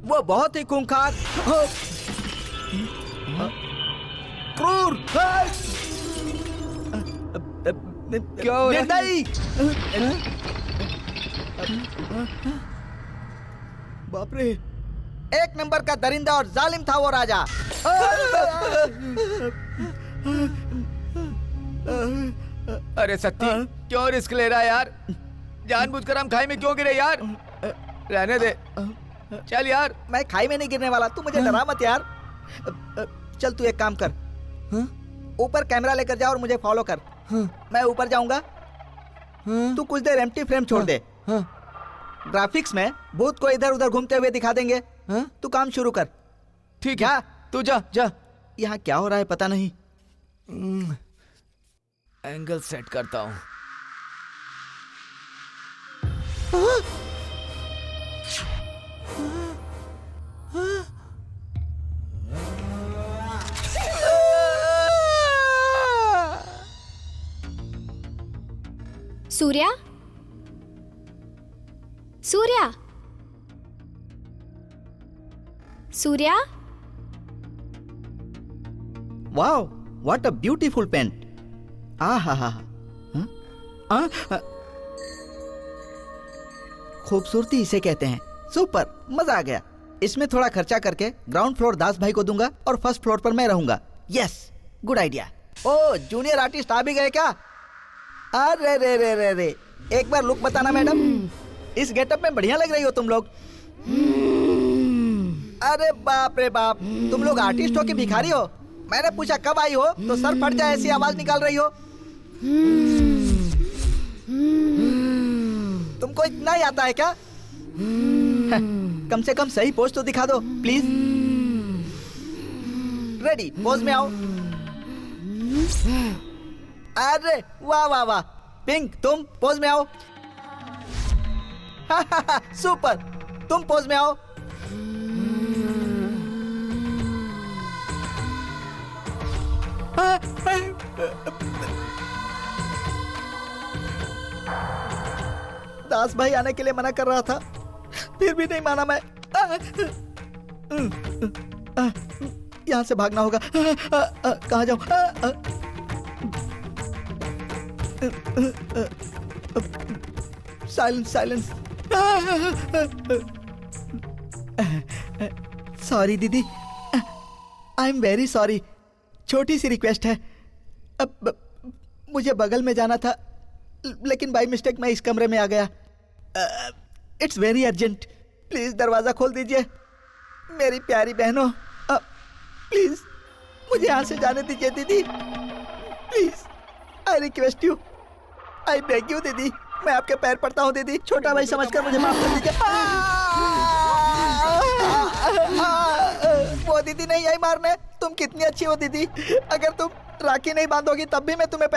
वो बहुत ही खूंखार, क्रूर, क्या हो रहा है? निर्दयी। बाप रे, एक नंबर का दरिंदा और जालिम था वो राजा। अरे शक्ति, क्यों रिस्क ले रहा है यार? जानबूझकर हम खाई में क्यों गिरे यार? रहने दे, चल यार। मैं खाई में नहीं गिरने वाला, तू मुझे डरा मत यार। चल तू एक काम कर, ऊपर कैमरा लेकर जा और मुझे फॉलो कर। मैं ऊपर जाऊंगा, तू कुछ देर एम्प्टी फ्रेम छोड़ दे। ग्राफिक्स में भूत को इधर उधर घूमते हुए दिखा देंगे। तू काम शुरू कर। ठीक है, तू जा जा। यहाँ क्या हो रहा है पता नहीं। एंगल सेट करता हूँ। Surya, Surya, Surya. Wow, what a beautiful paint. आहा, खूबसूरती इसे कहते हैं। सुपर, मजा आ गया। इसमें थोड़ा खर्चा करके ग्राउंड फ्लोर दास भाई को दूंगा और फर्स्ट फ्लोर पर मैं रहूंगा। Yes, good idea. Oh, junior artist आ भी गए क्या? अरे रे रे रे रे, एक बार लुक बताना मैडम। इस गेटअप में बढ़िया लग रही हो तुम लोग। अरे बाप रे बाप, तुम लोग आर्टिस्ट हो कि भिखारी हो? मैंने पूछा कब आई हो तो सर फट जाए ऐसी आवाज निकाल रही हो। तुमको इतना ही आता है क्या? कम से कम सही पोज तो दिखा दो प्लीज। रेडी, पोज में आओ। अरे वाह वाह वाह। पिंक, तुम पोज में आओ। सुपर, तुम पोज में आओ। दास भाई आने के लिए मना कर रहा था, फिर भी नहीं माना मैं। यहां से भागना होगा। कहां जाऊं? Silence silence. सॉरी दीदी, आई एम वेरी सॉरी। छोटी सी रिक्वेस्ट है, अब मुझे बगल में जाना था लेकिन बाय मिस्टेक मैं इस कमरे में आ गया। इट्स वेरी अर्जेंट, प्लीज दरवाजा खोल दीजिए। मेरी प्यारी बहनों, प्लीज मुझे यहाँ से जाने दीजिए दीदी, please. I request you, I beg you दीदी, मैं आपके पैर पड़ता हूँ दीदी। छोटा भाई समझकर मुझे माफ कर दीजिए। वो दीदी नहीं आई मारने। तुम कितनी अच्छी हो दीदी, अगर तुम राखी नहीं बांधोगी तब भी मैं तुम्हें